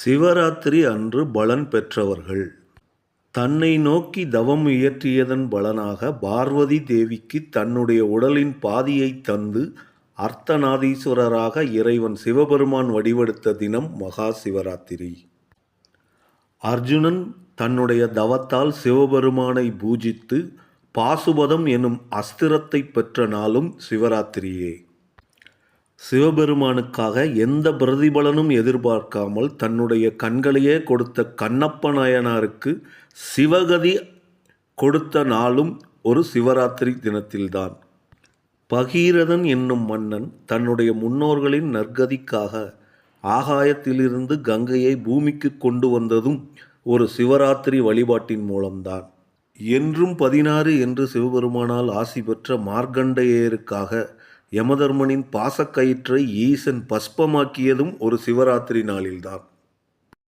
சிவராத்திரி அன்று பலன் பெற்றவர்கள். தன்னை நோக்கி தவம் இயற்றியதன் பலனாக பார்வதி தேவிக்கு தன்னுடைய உடலின் பாதியைத் தந்து அர்த்தநாதீஸ்வரராக இறைவன் சிவபெருமான் வடிவெடுத்த தினம் மகா சிவராத்திரி. அர்ஜுனன் தன்னுடைய தவத்தால் சிவபெருமானை பூஜித்து பாசுபதம் எனும் அஸ்திரத்தை பெற்ற நாளும் சிவராத்திரியே. சிவபெருமானுக்காக எந்த பிரதிபலனும் எதிர்பார்க்காமல் தன்னுடைய கண்களையே கொடுத்த கண்ணப்ப நாயனாருக்கு சிவகதி கொடுத்த நாளும் ஒரு சிவராத்திரி தினத்தில்தான். பகீரதன் என்னும் மன்னன் தன்னுடைய முன்னோர்களின் நற்கதிக்காக ஆகாயத்திலிருந்து கங்கையை பூமிக்கு கொண்டு வந்ததும் ஒரு சிவராத்திரி வழிபாட்டின் மூலம்தான். என்றும் 16 என்று சிவபெருமானால் ஆசி பெற்ற மார்க்கண்டேயருக்காக யமதர்மனின் பாசக்கயிற்றை ஈசன் பஸ்பமாக்கியதும் ஒரு சிவராத்திரி நாளில்தான்.